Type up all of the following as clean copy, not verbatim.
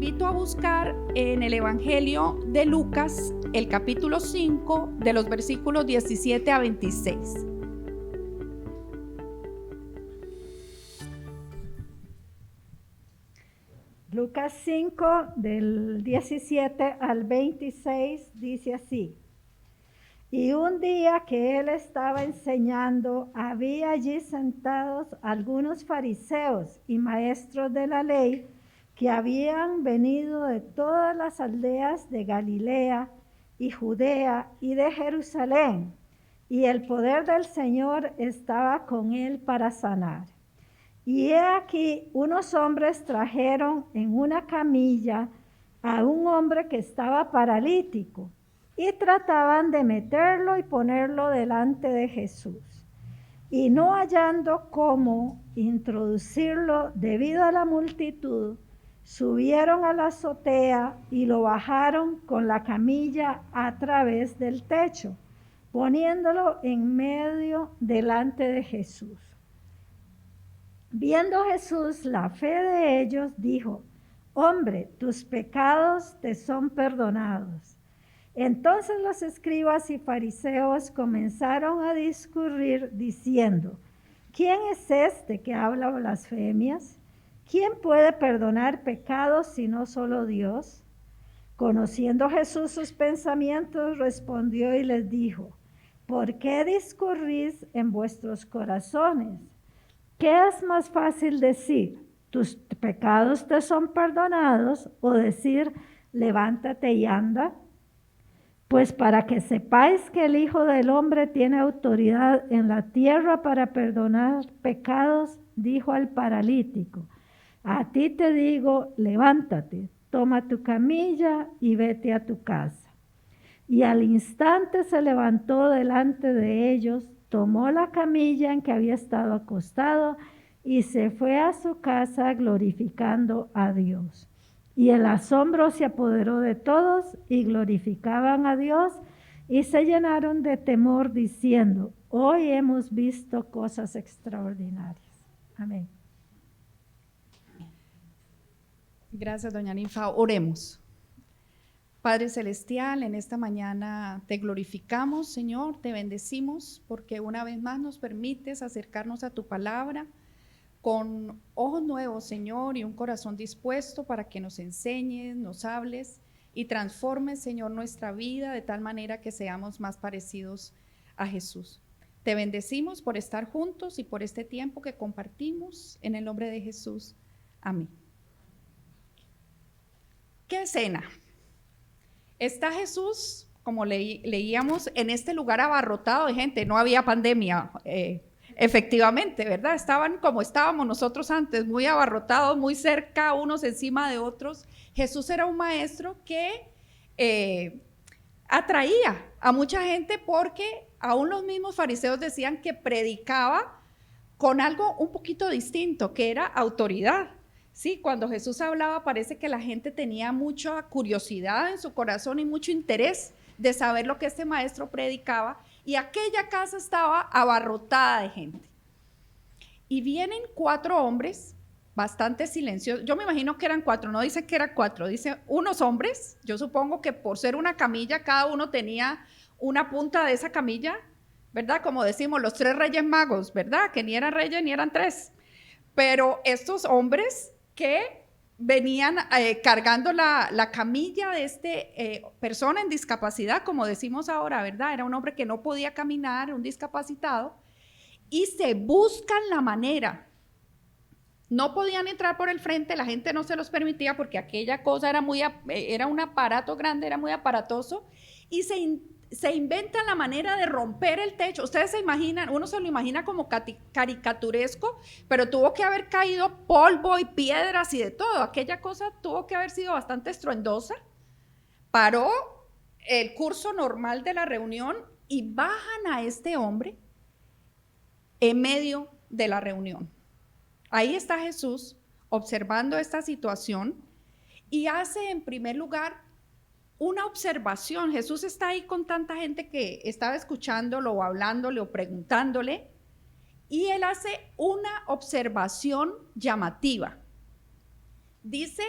invito a buscar en el Evangelio de Lucas, el capítulo 5, de los versículos 17 a 26. Lucas 5, del 17 al 26, dice así: Y un día que él estaba enseñando, había allí sentados algunos fariseos y maestros de la ley que habían venido de todas las aldeas de Galilea y Judea y de Jerusalén, y el poder del Señor estaba con él para sanar. Y he aquí, unos hombres trajeron en una camilla a un hombre que estaba paralítico y trataban de meterlo y ponerlo delante de Jesús. Y no hallando cómo introducirlo debido a la multitud, subieron a la azotea y lo bajaron con la camilla a través del techo, poniéndolo en medio delante de Jesús. Viendo Jesús la fe de ellos, dijo: Hombre, tus pecados te son perdonados. Entonces los escribas y fariseos comenzaron a discurrir diciendo: ¿Quién es este que habla blasfemias? ¿Quién puede perdonar pecados sino solo Dios? Conociendo Jesús sus pensamientos, respondió y les dijo: ¿Por qué discurrís en vuestros corazones? ¿Qué es más fácil decir: tus pecados te son perdonados, o decir: levántate y anda? Pues para que sepáis que el Hijo del Hombre tiene autoridad en la tierra para perdonar pecados, dijo al paralítico: a ti te digo, levántate, toma tu camilla y vete a tu casa. Y al instante se levantó delante de ellos, tomó la camilla en que había estado acostado y se fue a su casa glorificando a Dios. Y el asombro se apoderó de todos y glorificaban a Dios y se llenaron de temor diciendo: hoy hemos visto cosas extraordinarias. Amén. Gracias, doña Ninfa. Oremos. Padre Celestial, en esta mañana te glorificamos, Señor, te bendecimos porque una vez más nos permites acercarnos a tu palabra con ojos nuevos, Señor, y un corazón dispuesto para que nos enseñes, nos hables y transformes, Señor, nuestra vida de tal manera que seamos más parecidos a Jesús. Te bendecimos por estar juntos y por este tiempo que compartimos en el nombre de Jesús. Amén. ¿Qué escena? Está Jesús, como leíamos, en este lugar abarrotado de gente. No había pandemia, efectivamente, ¿verdad? Estaban como estábamos nosotros antes, muy abarrotados, muy cerca unos encima de otros. Jesús era un maestro que atraía a mucha gente porque aún los mismos fariseos decían que predicaba con algo un poquito distinto, que era autoridad. Sí, cuando Jesús hablaba parece que la gente tenía mucha curiosidad en su corazón y mucho interés de saber lo que este maestro predicaba, y aquella casa estaba abarrotada de gente. Y vienen 4 hombres bastante silenciosos. Yo me imagino que eran 4, no dice que eran 4, dice unos hombres. Yo supongo que por ser una camilla, cada uno tenía una punta de esa camilla, ¿verdad? Como decimos los 3 reyes magos, ¿verdad? Que ni eran reyes ni eran 3. Pero estos hombres que venían cargando la camilla de este persona en discapacidad, como decimos ahora, ¿verdad? Era un hombre que no podía caminar, un discapacitado, y se buscan la manera. No podían entrar por el frente, la gente no se los permitía porque aquella cosa era un aparato grande, era muy aparatoso, y se inventa la manera de romper el techo. Ustedes se imaginan, uno se lo imagina como caricaturesco, pero tuvo que haber caído polvo y piedras y de todo. Aquella cosa tuvo que haber sido bastante estruendosa. Paró el curso normal de la reunión y bajan a este hombre en medio de la reunión. Ahí está Jesús observando esta situación y hace en primer lugar una observación. Jesús está ahí con tanta gente que estaba escuchándolo o hablándole o preguntándole, y él hace una observación llamativa. Dice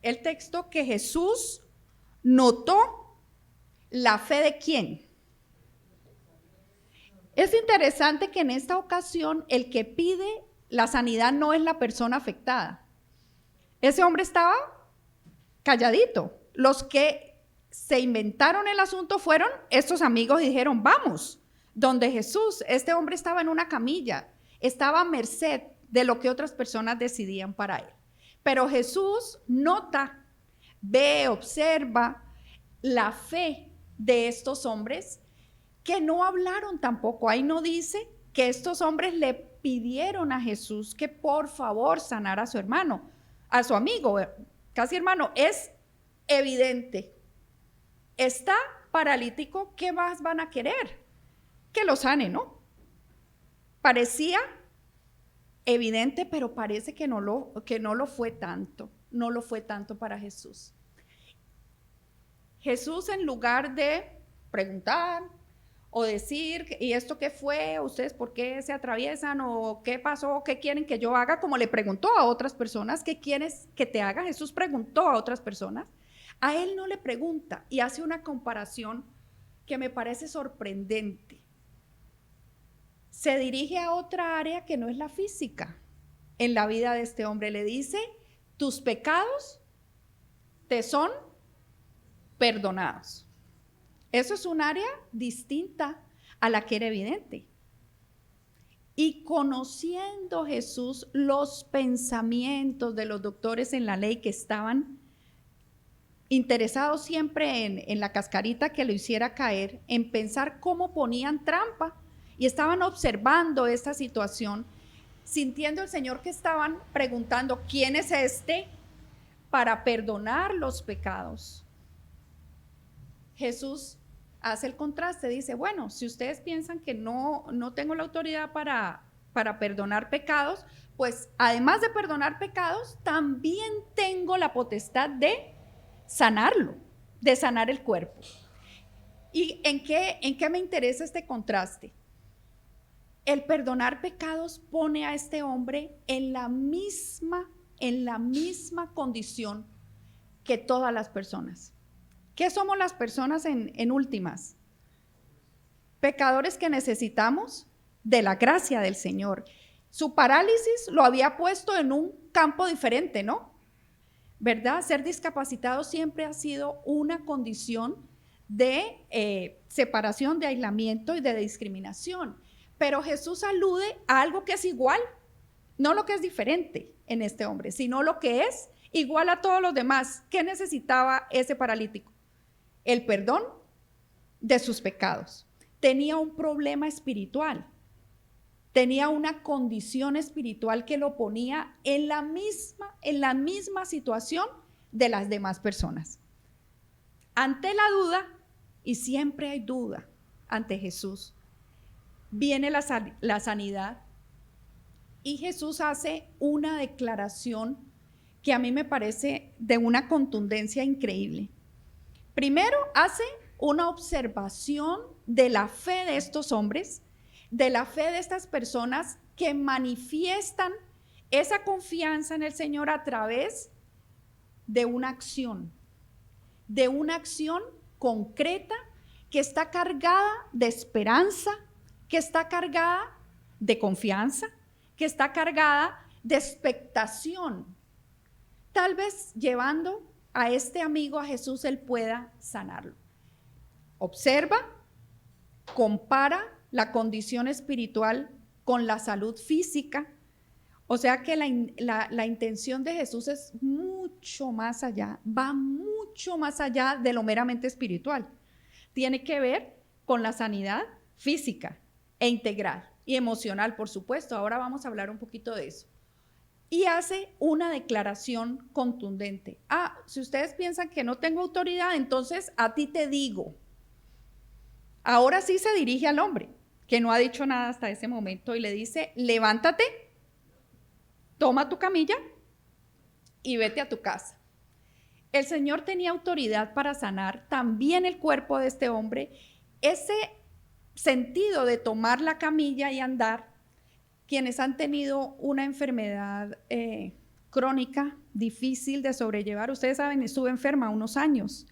el texto que Jesús notó la fe de quién. Es interesante que en esta ocasión el que pide la sanidad no es la persona afectada. Ese hombre estaba calladito. Los que se inventaron el asunto fueron estos amigos y dijeron, vamos, donde Jesús. Este hombre estaba en una camilla, estaba a merced de lo que otras personas decidían para él. Pero Jesús nota, ve, observa la fe de estos hombres que no hablaron tampoco. Ahí no dice que estos hombres le pidieron a Jesús que por favor sanara a su hermano, a su amigo, casi hermano. Es evidente, está paralítico, ¿qué más van a querer? Que lo sane, ¿no? Parecía evidente, pero parece que no lo fue tanto, no lo fue tanto para Jesús. Jesús, en lugar de preguntar o decir, ¿y esto qué fue? ¿Ustedes por qué se atraviesan? ¿O qué pasó? ¿Qué quieren que yo haga? Como le preguntó a otras personas, ¿qué quieres que te haga? Jesús preguntó a otras personas. A él no le pregunta y hace una comparación que me parece sorprendente. Se dirige a otra área que no es la física en la vida de este hombre. Le dice, tus pecados te son perdonados. Eso es un área distinta a la que era evidente. Y conociendo Jesús los pensamientos de los doctores en la ley que estaban interesados siempre en la cascarita que lo hiciera caer, en pensar cómo ponían trampa, y estaban observando esta situación, sintiendo el Señor que estaban preguntando, ¿quién es este para perdonar los pecados? Jesús hace el contraste, dice, bueno, si ustedes piensan que no tengo la autoridad para perdonar pecados, pues además de perdonar pecados, también tengo la potestad de sanarlo, de sanar el cuerpo. ¿Y en qué me interesa este contraste? El perdonar pecados pone a este hombre en la misma condición que todas las personas. ¿Qué somos las personas en últimas? Pecadores que necesitamos de la gracia del Señor. Su parálisis lo había puesto en un campo diferente, ¿no? ¿Verdad? Ser discapacitado siempre ha sido una condición de separación, de aislamiento y de discriminación. Pero Jesús alude a algo que es igual, no lo que es diferente en este hombre, sino lo que es igual a todos los demás. ¿Qué necesitaba ese paralítico? El perdón de sus pecados. Tenía un problema espiritual, tenía una condición espiritual que lo ponía en la misma situación de las demás personas. Ante la duda, y siempre hay duda ante Jesús, viene la sanidad y Jesús hace una declaración que a mí me parece de una contundencia increíble. Primero hace una observación de la fe de estos hombres, de la fe de estas personas que manifiestan esa confianza en el Señor a través de una acción concreta que está cargada de esperanza, que está cargada de confianza, que está cargada de expectación. Tal vez llevando a este amigo a Jesús, él pueda sanarlo. Observa, compara la condición espiritual con la salud física. O sea que la intención de Jesús es mucho más allá, va mucho más allá de lo meramente espiritual. Tiene que ver con la sanidad física e integral y emocional, por supuesto. Ahora vamos a hablar un poquito de eso. Y hace una declaración contundente. Si ustedes piensan que no tengo autoridad, entonces a ti te digo. Ahora sí se dirige al hombre, que no ha dicho nada hasta ese momento, y le dice, levántate, toma tu camilla y vete a tu casa. El Señor tenía autoridad para sanar también el cuerpo de este hombre. Ese sentido de tomar la camilla y andar, quienes han tenido una enfermedad crónica difícil de sobrellevar. Ustedes saben, estuve enferma unos años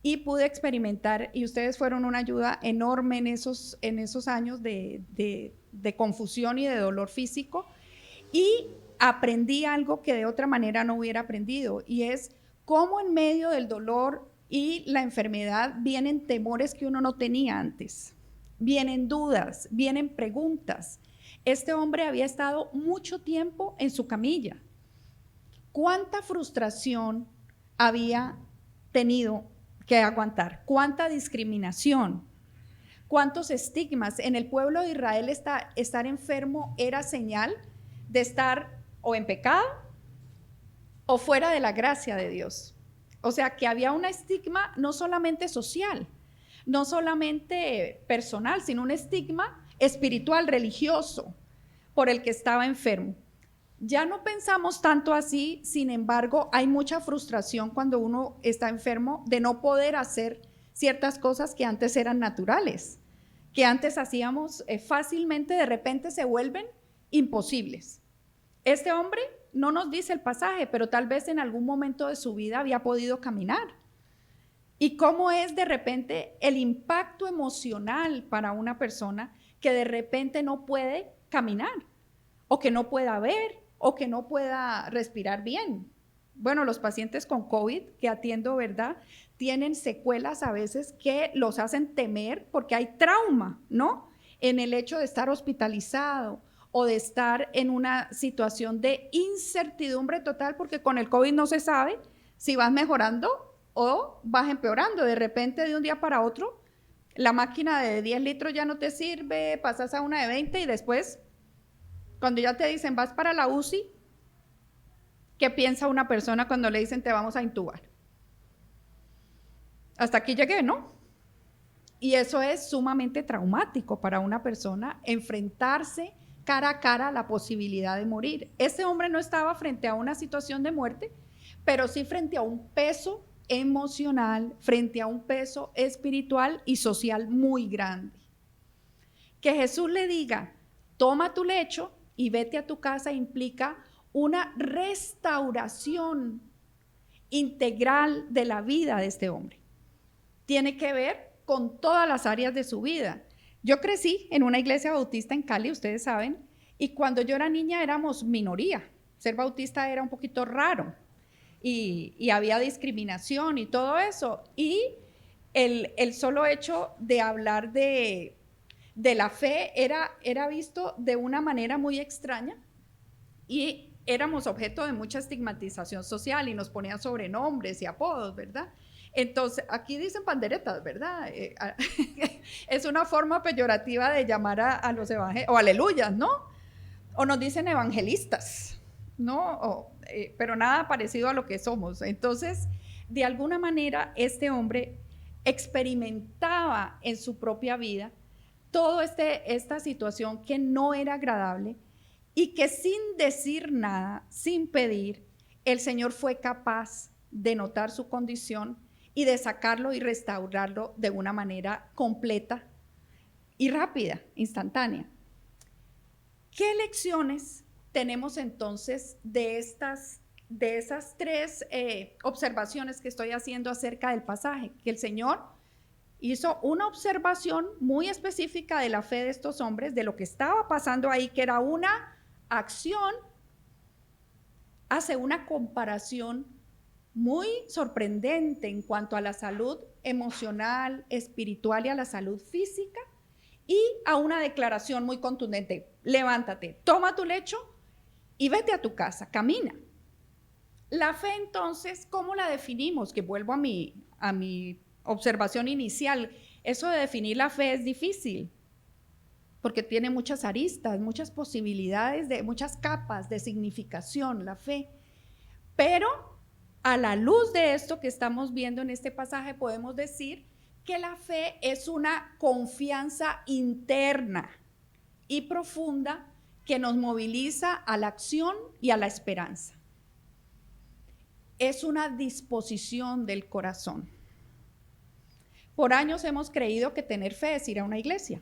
y pude experimentar, y ustedes fueron una ayuda enorme en esos años de confusión y de dolor físico, y aprendí algo que de otra manera no hubiera aprendido, y es cómo en medio del dolor y la enfermedad vienen temores que uno no tenía antes, vienen dudas, vienen preguntas. Este hombre había estado mucho tiempo en su camilla. ¿Cuánta frustración había tenido que aguantar? ¿Cuánta discriminación? ¿Cuántos estigmas? En el pueblo de Israel estar enfermo era señal de estar o en pecado o fuera de la gracia de Dios. O sea que había un estigma no solamente social, no solamente personal, sino un estigma espiritual, religioso, por el que estaba enfermo. Ya no pensamos tanto así, sin embargo, hay mucha frustración cuando uno está enfermo de no poder hacer ciertas cosas que antes eran naturales, que antes hacíamos fácilmente, de repente se vuelven imposibles. Este hombre no nos dice el pasaje, pero tal vez en algún momento de su vida había podido caminar. ¿Y cómo es de repente el impacto emocional para una persona que de repente no puede caminar, o que no pueda ver, o que no pueda respirar bien? Bueno, los pacientes con COVID que atiendo, ¿verdad?, tienen secuelas a veces que los hacen temer porque hay trauma, ¿no?, en el hecho de estar hospitalizado o de estar en una situación de incertidumbre total, porque con el COVID no se sabe si vas mejorando o vas empeorando. De repente, de un día para otro, la máquina de 10 litros ya no te sirve, pasas a una de 20 y después, cuando ya te dicen vas para la UCI, ¿qué piensa una persona cuando le dicen te vamos a intubar? Hasta aquí llegué, ¿no? Y eso es sumamente traumático para una persona, enfrentarse cara a cara a la posibilidad de morir. Este hombre no estaba frente a una situación de muerte, pero sí frente a un peso emocional, frente a un peso espiritual y social muy grande. Que Jesús le diga, toma tu lecho y vete a tu casa, implica una restauración integral de la vida de este hombre. Tiene que ver con todas las áreas de su vida. Yo crecí en una iglesia bautista en Cali, ustedes saben, y cuando yo era niña éramos minoría. Ser bautista era un poquito raro y había discriminación y todo eso. Y el solo hecho de hablar de la fe era visto de una manera muy extraña, y éramos objeto de mucha estigmatización social y nos ponían sobrenombres y apodos, ¿verdad? Entonces, aquí dicen panderetas, ¿verdad? Es una forma peyorativa de llamar a los evangelios, o aleluyas, ¿no? O nos dicen evangelistas, ¿no? Pero nada parecido a lo que somos. Entonces, de alguna manera, este hombre experimentaba en su propia vida toda esta situación que no era agradable, y que sin decir nada, sin pedir, el Señor fue capaz de notar su condición y de sacarlo y restaurarlo de una manera completa y rápida, instantánea. ¿Qué lecciones tenemos entonces de esas tres observaciones que estoy haciendo acerca del pasaje? Que el Señor hizo una observación muy específica de la fe de estos hombres, de lo que estaba pasando ahí, que era una acción, hace una comparación muy sorprendente en cuanto a la salud emocional, espiritual y a la salud física, y a una declaración muy contundente: levántate, toma tu lecho y vete a tu casa, camina. La fe, entonces, ¿cómo la definimos? Que vuelvo a mi observación inicial. Eso de definir la fe es difícil, porque tiene muchas aristas, muchas posibilidades, muchas capas de significación, la fe. Pero a la luz de esto que estamos viendo en este pasaje, podemos decir que la fe es una confianza interna y profunda que nos moviliza a la acción y a la esperanza. Es una disposición del corazón. Por años hemos creído que tener fe es ir a una iglesia.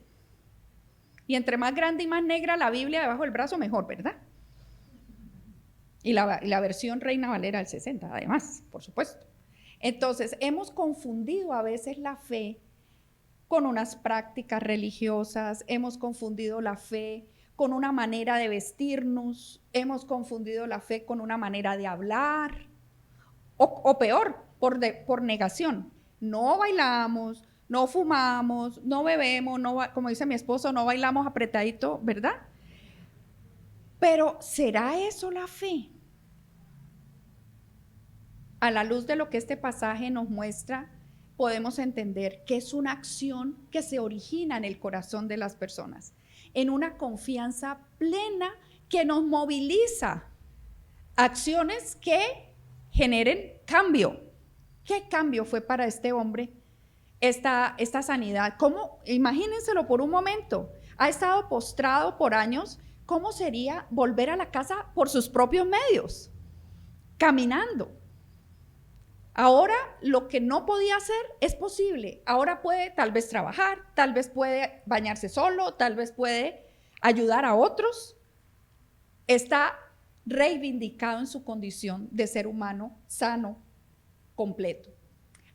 Y entre más grande y más negra la Biblia debajo del brazo, mejor, ¿verdad? Y la versión Reina Valera del 60, además, por supuesto. Entonces, hemos confundido a veces la fe con unas prácticas religiosas, hemos confundido la fe con una manera de vestirnos, hemos confundido la fe con una manera de hablar, o peor, por negación. No bailamos, no fumamos, no bebemos, como dice mi esposo, no bailamos apretadito, ¿verdad? Pero ¿será eso la fe? A la luz de lo que este pasaje nos muestra, podemos entender que es una acción que se origina en el corazón de las personas, en una confianza plena que nos moviliza, acciones que generen cambio. ¿Qué cambio fue para este hombre esta sanidad? ¿Cómo? Imagínenselo por un momento. Ha estado postrado por años. ¿Cómo sería volver a la casa por sus propios medios? Caminando. Ahora lo que no podía hacer es posible. Ahora puede tal vez trabajar, tal vez puede bañarse solo, tal vez puede ayudar a otros. Está reivindicado en su condición de ser humano sano, completo.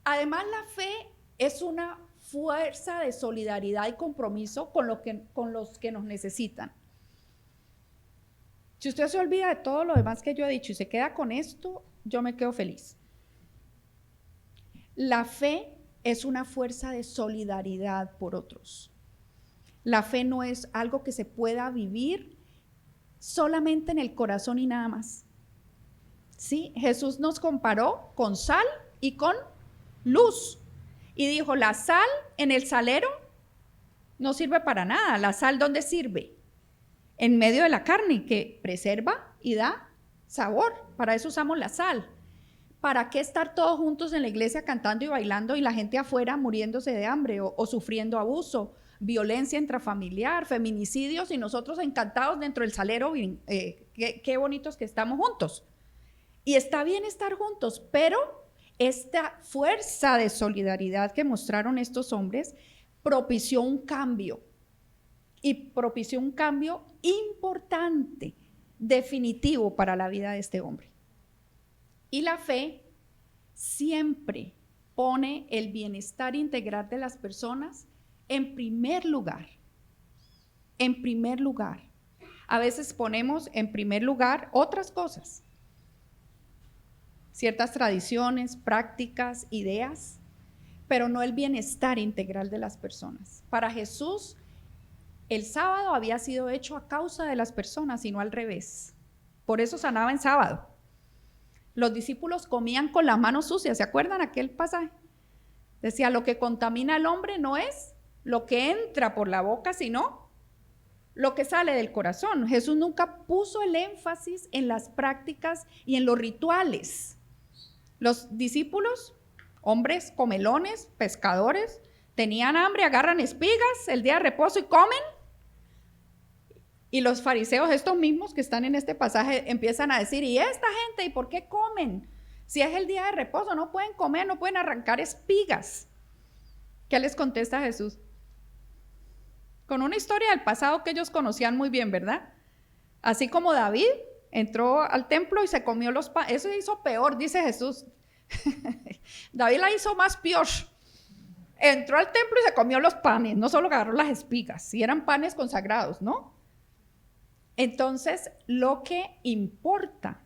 Además, la fe es una fuerza de solidaridad y compromiso con los que nos necesitan. Si usted se olvida de todo lo demás que yo he dicho y se queda con esto, yo me quedo feliz. La fe es una fuerza de solidaridad por otros. La fe no es algo que se pueda vivir solamente en el corazón y nada más. ¿Sí? Jesús nos comparó con sal y con luz. Y dijo, la sal en el salero no sirve para nada. ¿La sal dónde sirve? En medio de la carne, que preserva y da sabor. Para eso usamos la sal. ¿Para qué estar todos juntos en la iglesia cantando y bailando y la gente afuera muriéndose de hambre o sufriendo abuso, violencia intrafamiliar, feminicidios y nosotros encantados dentro del salero? Qué bonitos que estamos juntos. Y está bien estar juntos, pero esta fuerza de solidaridad que mostraron estos hombres propició un cambio. Y propició un cambio importante, definitivo para la vida de este hombre. Y la fe siempre pone el bienestar integral de las personas en primer lugar. En primer lugar. A veces ponemos en primer lugar otras cosas, ciertas tradiciones, prácticas, ideas, pero no el bienestar integral de las personas. Para Jesús, el sábado había sido hecho a causa de las personas y no al revés. Por eso sanaba en sábado. Los discípulos comían con las manos sucias, ¿se acuerdan aquel pasaje? Decía, lo que contamina al hombre no es lo que entra por la boca, sino lo que sale del corazón. Jesús nunca puso el énfasis en las prácticas y en los rituales. Los discípulos, hombres comelones, pescadores, tenían hambre, agarran espigas el día de reposo y comen. Y los fariseos, estos mismos que están en este pasaje, empiezan a decir, ¿y esta gente? ¿Y por qué comen? Si es el día de reposo, no pueden comer, no pueden arrancar espigas. ¿Qué les contesta Jesús? Con una historia del pasado que ellos conocían muy bien, ¿verdad? Así como David entró al templo y se comió los panes. Eso hizo peor, dice Jesús. David la hizo más peor. Entró al templo y se comió los panes, no solo agarró las espigas, si eran panes consagrados, ¿no? Entonces, lo que importa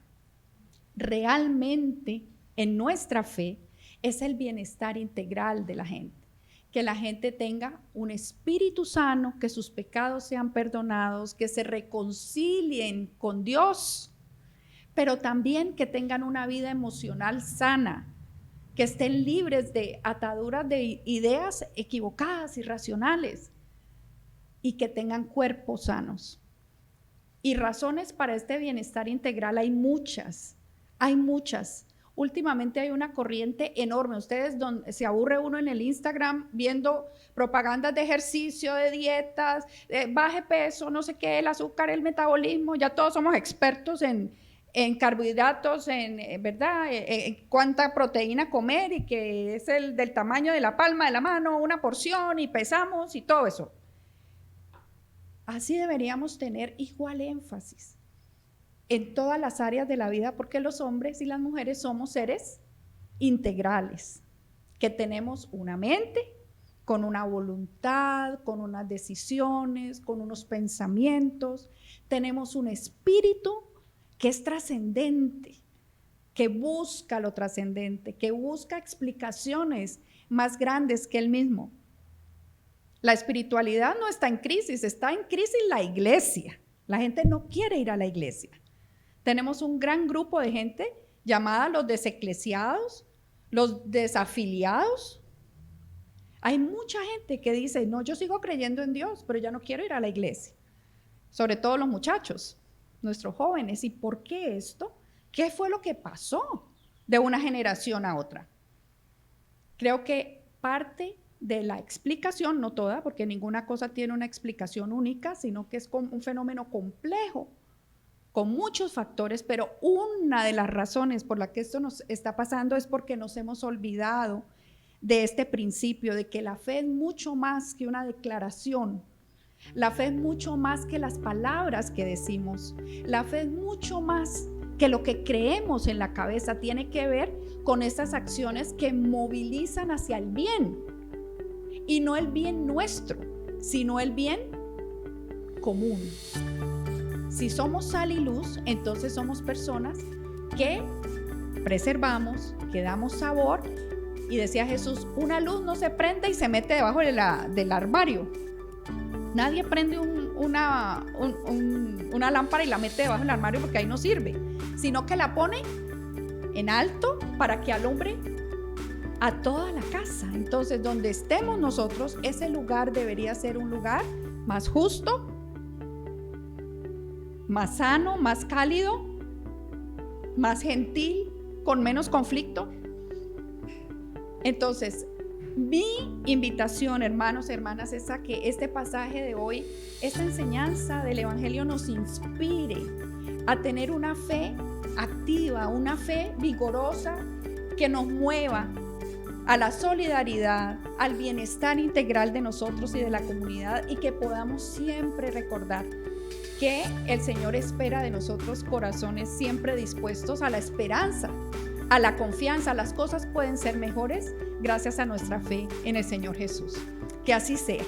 realmente en nuestra fe es el bienestar integral de la gente. Que la gente tenga un espíritu sano, que sus pecados sean perdonados, que se reconcilien con Dios, pero también que tengan una vida emocional sana, que estén libres de ataduras de ideas equivocadas, irracionales, y que tengan cuerpos sanos. Y razones para este bienestar integral hay muchas, hay muchas. Últimamente hay una corriente enorme. Ustedes se aburre uno en el Instagram viendo propagandas de ejercicio, de dietas, baje peso, no sé qué, el azúcar, el metabolismo. Ya todos somos expertos en carbohidratos, ¿verdad? En cuánta proteína comer y que es el del tamaño de la palma de la mano, una porción y pesamos y todo eso. Así deberíamos tener igual énfasis en todas las áreas de la vida, porque los hombres y las mujeres somos seres integrales, que tenemos una mente con una voluntad, con unas decisiones, con unos pensamientos, tenemos un espíritu que es trascendente, que busca lo trascendente, que busca explicaciones más grandes que él mismo. La espiritualidad no está en crisis, está en crisis la iglesia. La gente no quiere ir a la iglesia. Tenemos un gran grupo de gente llamada los deseclesiados, los desafiliados. Hay mucha gente que dice, no, yo sigo creyendo en Dios, pero ya no quiero ir a la iglesia. Sobre todo los muchachos, nuestros jóvenes. ¿Y por qué esto? ¿Qué fue lo que pasó de una generación a otra? Creo que parte de la explicación, no toda, porque ninguna cosa tiene una explicación única, sino que es un fenómeno complejo, con muchos factores, pero una de las razones por la que esto nos está pasando es porque nos hemos olvidado de este principio, de que la fe es mucho más que una declaración. La fe es mucho más que las palabras que decimos. La fe es mucho más que lo que creemos en la cabeza. Tiene que ver con esas acciones que movilizan hacia el bien. Y no el bien nuestro, sino el bien común. Si somos sal y luz, entonces somos personas que preservamos, que damos sabor. Y decía Jesús, una luz no se prende y se mete debajo del armario. Nadie prende una lámpara y la mete debajo del armario porque ahí no sirve, sino que la pone en alto para que alumbre a toda la casa. Entonces, donde estemos nosotros, ese lugar debería ser un lugar más justo, más sano, más cálido, más gentil, con menos conflicto. Entonces, mi invitación, hermanos y hermanas, es a que este pasaje de hoy, esta enseñanza del Evangelio nos inspire a tener una fe activa, una fe vigorosa que nos mueva a la solidaridad, al bienestar integral de nosotros y de la comunidad, y que podamos siempre recordar que el Señor espera de nosotros corazones siempre dispuestos a la esperanza, a la confianza. Las cosas pueden ser mejores gracias a nuestra fe en el Señor Jesús. Que así sea.